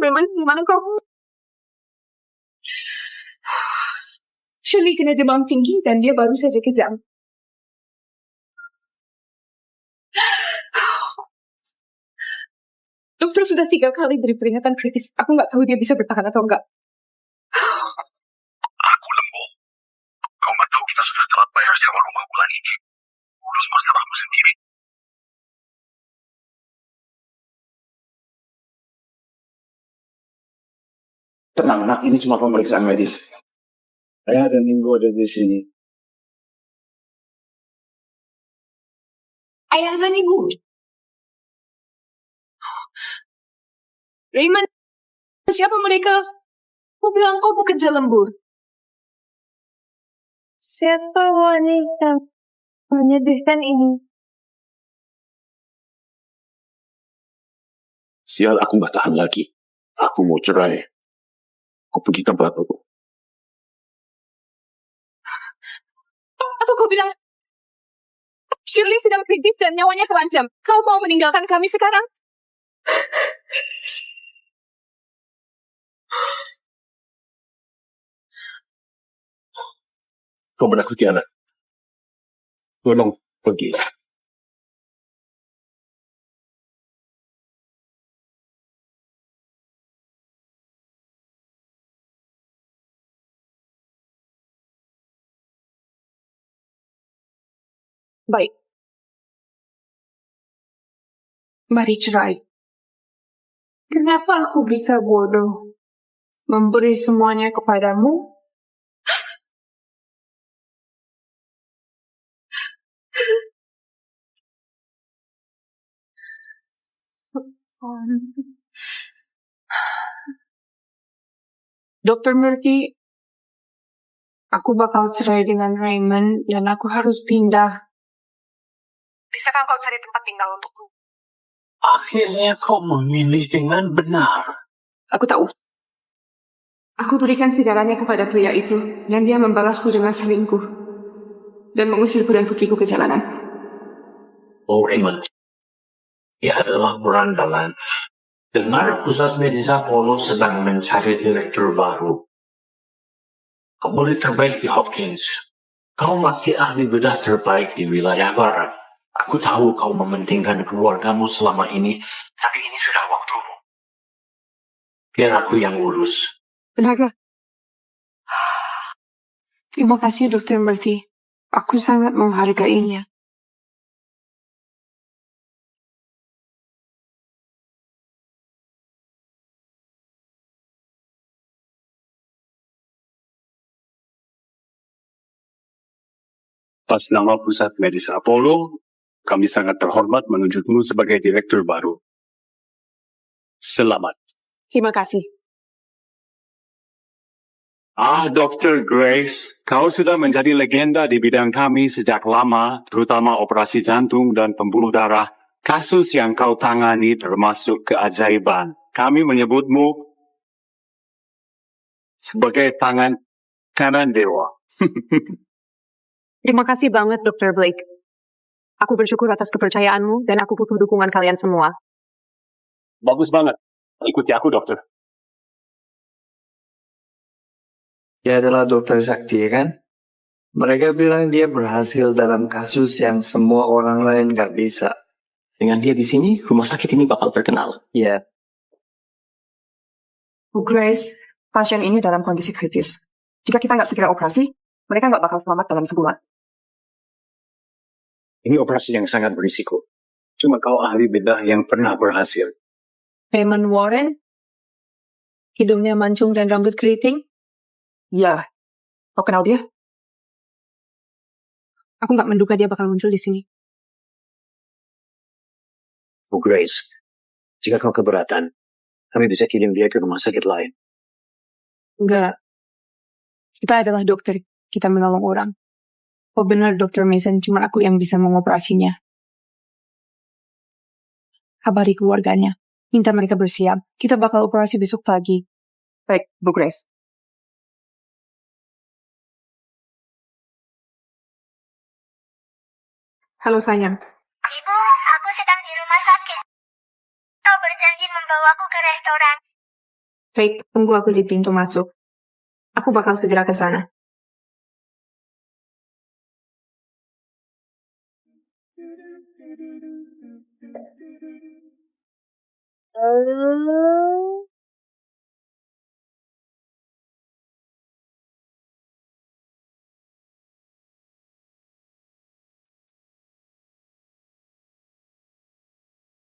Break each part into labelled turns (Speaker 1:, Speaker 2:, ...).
Speaker 1: Raymond, gimana kau? Shirley kena demam tinggi dan dia baru saja kejang. Dokter sudah 3 kali beri peringatan kritis. Aku nggak tahu dia bisa bertahan atau enggak.
Speaker 2: Aku Lembo. Kau nggak tahu kita sudah telat bayar sewa rumah bulan ini. Urus masalahmu sendiri.
Speaker 3: Tenang, nak. Ini cuma pemeriksaan medis. Ayah dan Minggu ada di sini.
Speaker 1: Ayah dan ibu. Raymond, siapa mereka? Kau bilang kau bekerja lembur.
Speaker 4: Siapa wanita menyedihkan ini?
Speaker 3: Sial, aku nggak tahan lagi. Aku mau cerai. Aku pergi tempat aku.
Speaker 1: Apa kau bilang? Shirley sedang kritis dan nyawanya terancam. Kau mau meninggalkan kami sekarang?
Speaker 3: Kau menakuti anak. Tolong pergi.
Speaker 1: Baik. Mari cerai.
Speaker 4: Kenapa aku bisa bodoh? Memberi semuanya kepadamu? Dr. Murthy, aku bakal cerai dengan Raymond dan aku harus pindah. Bisakah kau cari tempat tinggal untukku?
Speaker 3: Akhirnya kau memilih dengan benar.
Speaker 1: Aku tahu. Aku berikan segalanya kepada pria itu dan dia membalasku dengan selingkuh dan mengusirku dan putriku ke jalanan.
Speaker 3: Oh, Raymond. Dia adalah berandalan. Dengar pusat medis Apollo sedang mencari direktur baru. Kau boleh terbaik di Hopkins. Kau masih ahli bedah terbaik di wilayah barat. Aku tahu kau mementingkan keluargamu selama ini, tapi ini sudah waktumu. Biar aku yang urus.
Speaker 4: Benar. Terima kasih, Dr. Murthy. Aku sangat menghargainya.
Speaker 5: Atas nama Pusat Medis Apollo, kami sangat terhormat menunjukmu sebagai direktur baru. Selamat.
Speaker 1: Terima kasih.
Speaker 5: Dr. Grace, kau sudah menjadi legenda di bidang kami sejak lama, terutama operasi jantung dan pembuluh darah. Kasus yang kau tangani termasuk keajaiban. Kami menyebutmu sebagai tangan kanan dewa.
Speaker 1: Terima kasih banget, Dr. Blake. Aku bersyukur atas kepercayaanmu dan aku butuh dukungan kalian semua.
Speaker 5: Bagus banget. Ikuti aku, dokter.
Speaker 6: Dia adalah dokter sakti, kan? Mereka bilang dia berhasil dalam kasus yang semua orang lain gak bisa.
Speaker 3: Dengan dia di sini, rumah sakit ini bakal terkenal.
Speaker 6: Ya,
Speaker 1: Bu Grace, pasien ini dalam kondisi kritis. Jika kita nggak segera operasi, mereka nggak bakal selamat dalam sebulan.
Speaker 5: Ini operasi yang sangat berisiko. Cuma kau ahli bedah yang pernah berhasil.
Speaker 4: Raymond Warren? Hidungnya mancung dan rambut keriting?
Speaker 1: Ya, kau kenal dia? Aku nggak menduga dia bakal muncul di sini.
Speaker 3: Bu Grace, jika kau keberatan, kami bisa kirim dia ke rumah sakit lain.
Speaker 4: Enggak. Kita adalah dokter. Kita menolong orang. Oh benar, Dr. Mason. Cuma aku yang bisa mengoperasinya. Kabari keluarganya. Minta mereka bersiap. Kita bakal operasi besok pagi.
Speaker 1: Baik, Bu Grace. Halo sayang.
Speaker 7: Ibu, aku sedang di rumah sakit. Kau berjanji membawaku ke restoran.
Speaker 1: Baik, tunggu aku di pintu masuk. Aku bakal segera ke sana.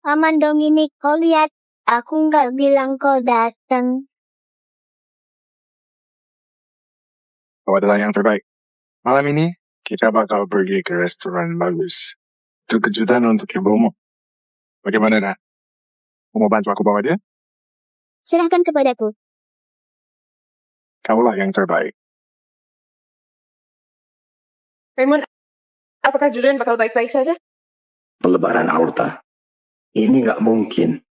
Speaker 7: Paman Dominik, kau lihat, aku nggak bilang kau datang.
Speaker 8: Kau adalah yang terbaik. Malam ini, kita bakal pergi ke restoran bagus. Itu kejutan untuk ibumu. Bagaimana, Nak? Mau bantu aku bawa dia?
Speaker 7: Serahkan kepadaku.
Speaker 8: Kaulah yang terbaik.
Speaker 1: Raymond, apakah Julian bakal baik-baik saja?
Speaker 9: Pelebaran aorta. Ini nggak mungkin.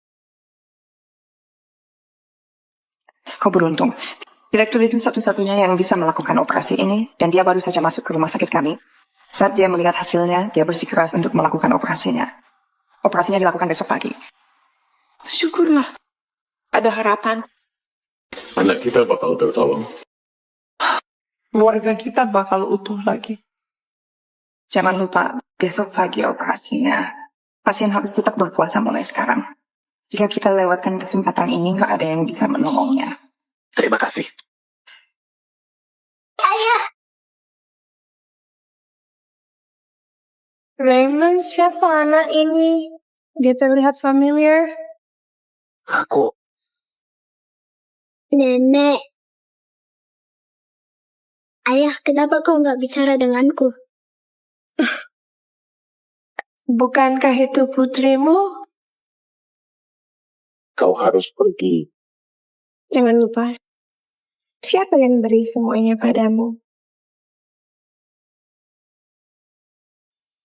Speaker 10: Kau beruntung. Direktur itu satu-satunya yang bisa melakukan operasi ini, dan dia baru saja masuk ke rumah sakit kami. Saat dia melihat hasilnya, dia bersikeras untuk melakukan operasinya. Operasinya dilakukan besok pagi.
Speaker 1: Syukurlah. Ada harapan.
Speaker 3: Anak kita bakal tertolong.
Speaker 6: Keluarga kita bakal utuh lagi.
Speaker 10: Jangan lupa, besok pagi operasinya. Pasien harus tetap berpuasa mulai sekarang. Jika kita lewatkan kesempatan ini, nggak ada yang bisa menolongnya.
Speaker 9: Terima kasih.
Speaker 7: Ayah!
Speaker 4: Raymond, siapa anak ini? Dia terlihat familiar.
Speaker 9: Aku
Speaker 7: Nenek. Ayah, kenapa kau nggak bicara denganku?
Speaker 4: Bukankah itu putrimu?
Speaker 9: Kau harus pergi.
Speaker 4: Jangan lupa, siapa yang beri semuanya padamu?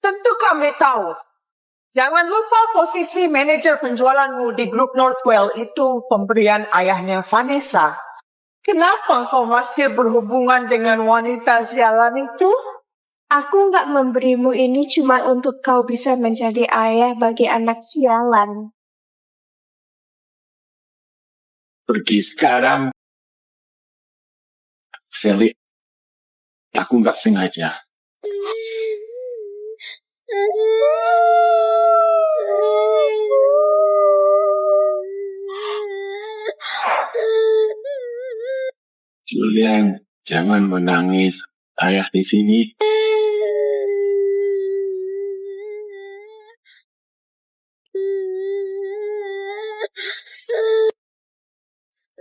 Speaker 11: Tentu kami tahu. Jangan lupa posisi manajer penjualanmu di grup Northwell itu pemberian ayahnya Vanessa. Kenapa kau masih berhubungan dengan wanita sialan itu?
Speaker 4: Aku nggak memberimu ini cuma untuk kau bisa menjadi ayah bagi anak sialan.
Speaker 5: Pergi sekarang. Sally, aku nggak sengaja. Julian, jangan menangis. Ayah di sini.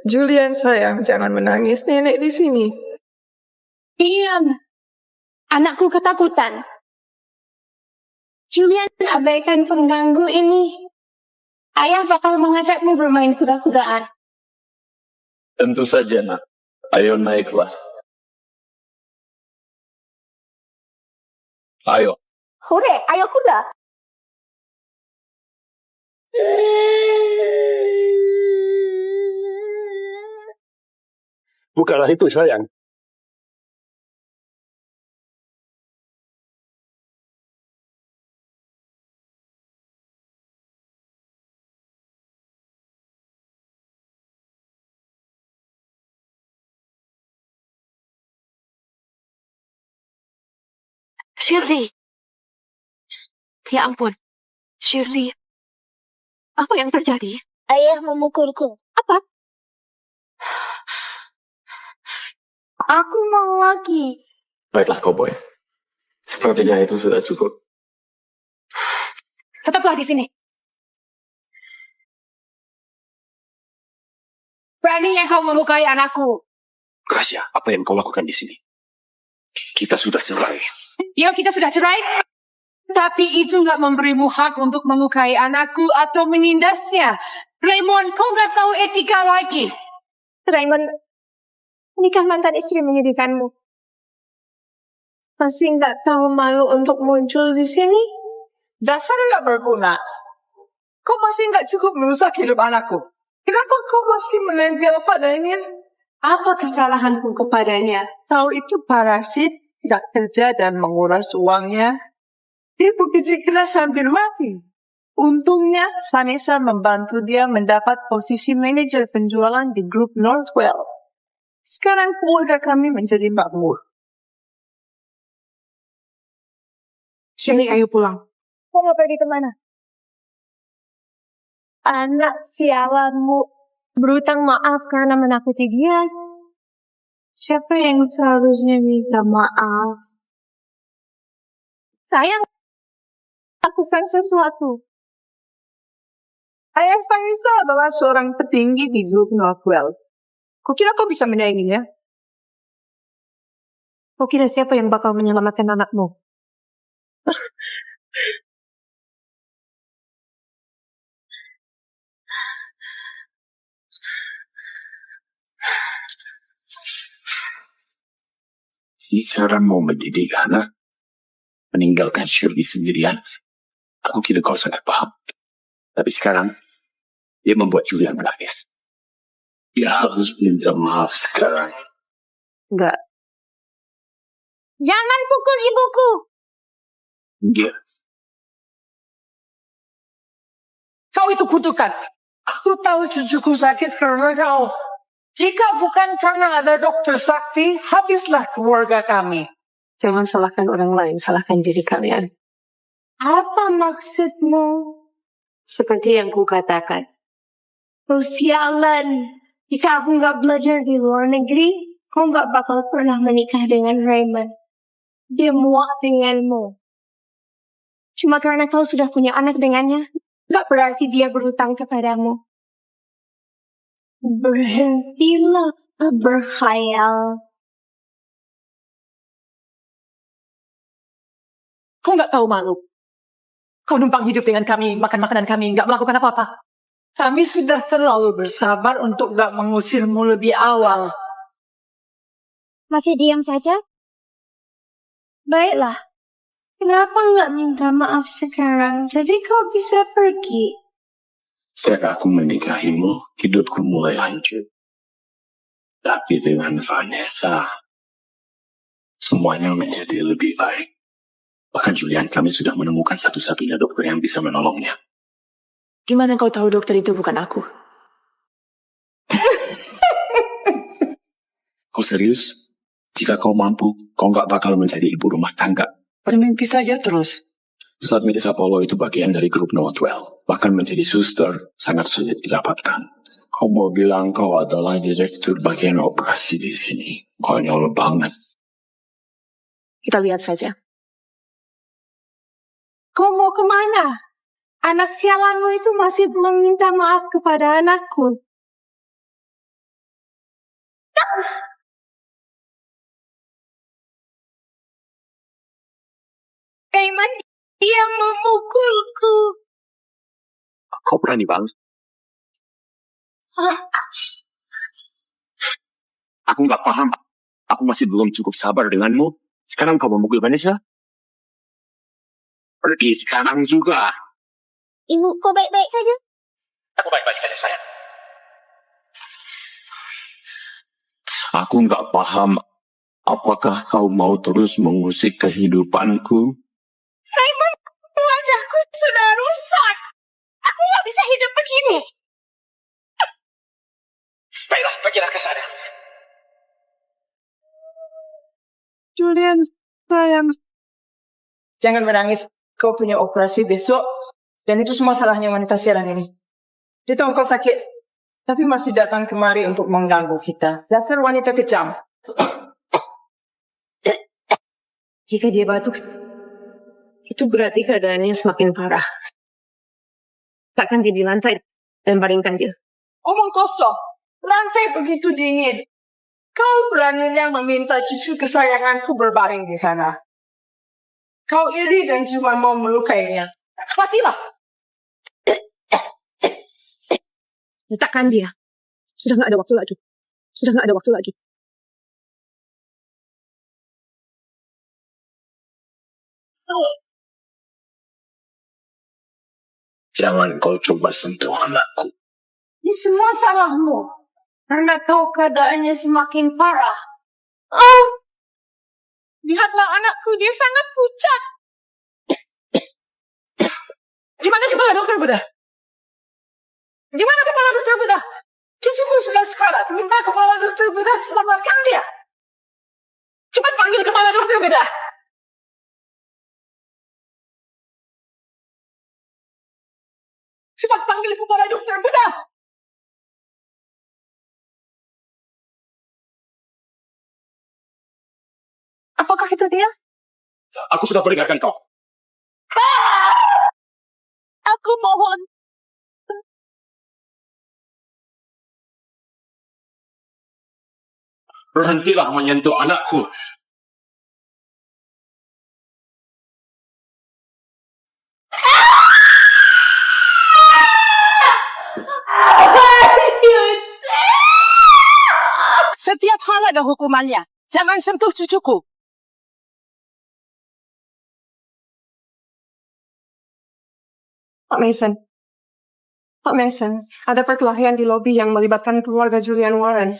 Speaker 11: Julian sayang, jangan menangis, nenek di sini.
Speaker 4: Diam. Anakku ketakutan. Julian, abaikan pengganggu ini. Ayah bakal mengajakmu bermain kuda-kudaan.
Speaker 3: Tentu saja, Nak. Ayo naiklah. Ayo.
Speaker 4: Hore, ayo kuda.
Speaker 5: Bukanlah itu, sayang.
Speaker 12: Shirley. Ya ampun. Shirley. Apa yang terjadi?
Speaker 7: Ayah memukulku.
Speaker 12: Apa?
Speaker 7: Aku mau lagi.
Speaker 3: Baiklah, Cowboy. Sepertinya itu sudah cukup.
Speaker 12: Tetaplah di sini.
Speaker 4: Beraninya kau melukai anakku.
Speaker 5: Gracia, apa yang kau lakukan di sini? Kita sudah cerai.
Speaker 4: Ya, kita sudah cerai.
Speaker 11: Tapi itu nggak memberimu hak untuk melukai anakku atau menindasnya. Raymond, kau nggak tahu etika lagi.
Speaker 4: Raymond, nikah mantan istri menyedihkanmu. Masih nggak tahu malu untuk muncul di sini?
Speaker 11: Dasar nggak berguna. Kau masih nggak cukup merusak hidup anakku. Kenapa kau masih menempel padanya?
Speaker 1: Apa kesalahanku kepadanya?
Speaker 11: Kau itu parasit, nggak kerja dan menguras uangnya. Dia bekerja keras sambil mati. Untungnya, Vanessa membantu dia mendapat posisi manajer penjualan di grup Northwell. Sekarang keluarga kami menjadi makmur.
Speaker 4: Shirley, ayo pulang.
Speaker 7: Kau mau pergi kemana? Anak sialanmu berutang maaf karena menakuti dia.
Speaker 4: Siapa yang seharusnya minta maaf?
Speaker 7: Sayang, lakukan sesuatu.
Speaker 11: Ayah Vanessa adalah seorang petinggi di grup Northwell. Kau kira kau bisa menyainginya?
Speaker 4: Kau kira siapa yang bakal menyelamatkan anakmu?
Speaker 9: Cara mau mendidik anak, meninggalkan Shirley sendirian. Aku kira kau sangat paham. Tapi sekarang, dia membuat Julian menangis. Dia harus minta maaf sekarang.
Speaker 4: Enggak.
Speaker 7: Jangan pukul ibuku.
Speaker 9: Dia.
Speaker 11: Kau itu kutukan. Aku tahu cucuku sakit karena kau. Jika bukan karena ada dokter sakti, habislah keluarga kami.
Speaker 4: Jangan salahkan orang lain, salahkan diri kalian.
Speaker 7: Apa maksudmu?
Speaker 4: Seperti yang ku katakan.
Speaker 7: Oh sialan. Jika aku nggak belajar di luar negeri, kau nggak bakal pernah menikah dengan Raymond. Dia muak denganmu. Cuma karena kau sudah punya anak dengannya, nggak berarti dia berhutang kepadamu. Berhentilah berkhayal.
Speaker 11: Kau nggak tahu malu. Kau numpang hidup dengan kami, makan makanan kami, nggak melakukan apa-apa. Kami sudah terlalu bersabar untuk nggak mengusirmu lebih awal.
Speaker 7: Masih diam saja? Baiklah. Kenapa nggak minta maaf sekarang? Jadi kau bisa pergi.
Speaker 9: Sejak aku menikahimu, hidupku mulai hancur. Tapi dengan Vanessa, semuanya menjadi lebih baik. Bahkan Julian, kami sudah menemukan satu-satunya dokter yang bisa menolongnya.
Speaker 12: Gimana kau tahu dokter itu bukan aku?
Speaker 9: Kau serius? Jika kau mampu, kau nggak bakal menjadi ibu rumah tangga.
Speaker 11: Bermimpi saja terus.
Speaker 9: Pusat medis Apollo itu bagian dari grup Northwell. Bahkan menjadi suster sangat sulit didapatkan. Kau mau bilang kau adalah direktur bagian operasi di sini. Konyol banget.
Speaker 12: Kita lihat saja.
Speaker 7: Kau mau kemana? Anak sialanmu itu masih belum minta maaf kepada anakku. Raymond, dia memukulku.
Speaker 9: Kau berani banget. Aku nggak paham. Aku masih belum cukup sabar denganmu. Sekarang kau memukul Vanessa? Pergi sekarang juga.
Speaker 7: Ibu, kau baik-baik saja?
Speaker 9: Aku baik-baik saja, sayang. Aku nggak paham. Apakah kau mau terus mengusik kehidupanku?
Speaker 7: Raymond, wajahku sudah rusak. Aku nggak bisa hidup begini.
Speaker 9: Baiklah, pergilah ke sana.
Speaker 11: Julian, sayang. Jangan menangis. Kau punya operasi besok. Dan itu semua salahnya wanita siaran ini. Dia tahu kau sakit. Tapi masih datang kemari untuk mengganggu kita. Dasar wanita kejam.
Speaker 4: Jika dia batuk, itu berarti keadaannya semakin parah. Takkan dia di lantai dan baringkan dia.
Speaker 11: Omong kosong. Lantai begitu dingin. Kau beraninya meminta cucu kesayanganku berbaring di sana. Kau iri dan cuma mau melukainya. Matilah.
Speaker 4: Letakkan dia. Sudah nggak ada waktu lagi. Sudah nggak ada waktu lagi.
Speaker 9: Jangan kau coba sentuh anakku.
Speaker 7: Ini semua salahmu. Karena kau keadaannya semakin parah. Lihatlah anakku, dia sangat pucat.
Speaker 11: Gimana kepala dokter bedah? Gimana kepala dokter bedah? Cucuku sudah sekarat. Minta kepala dokter bedah selamatkan dia. Cepat panggil kepala dokter bedah. Cepat panggil kepala dokter bedah.
Speaker 12: Apakah itu dia?
Speaker 9: Aku sudah peringatkan kau.
Speaker 12: Aku mohon.
Speaker 9: Berhentilah menyentuh anakku.
Speaker 11: Setiap hal ada hukumannya. Jangan sentuh cucuku.
Speaker 10: Pak Mason. Pak Mason, ada perkelahian di lobi yang melibatkan keluarga Julian Warren.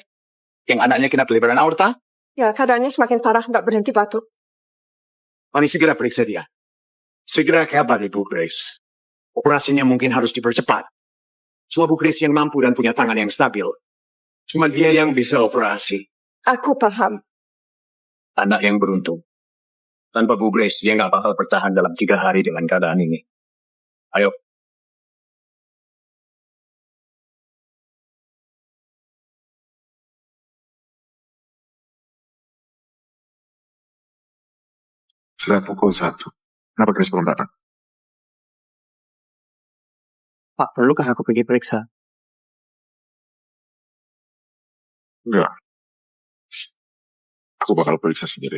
Speaker 9: Yang anaknya kena pelebaran aorta?
Speaker 10: Ya, keadaannya semakin parah, nggak berhenti batuk.
Speaker 9: Mari segera periksa dia. Segera kabar Ibu Grace. Operasinya mungkin harus dipercepat. Cuma Bu Grace yang mampu dan punya tangan yang stabil. Cuma dia yang bisa operasi.
Speaker 10: Aku paham.
Speaker 9: Anak yang beruntung. Tanpa Bu Grace, dia nggak bakal bertahan dalam 3 hari dengan keadaan ini. Ayo.
Speaker 8: Sudah pukul 1. Kenapa Grace belum datang?
Speaker 6: Pak, perlukah aku pergi periksa?
Speaker 8: Enggak. Aku bakal periksa sendiri.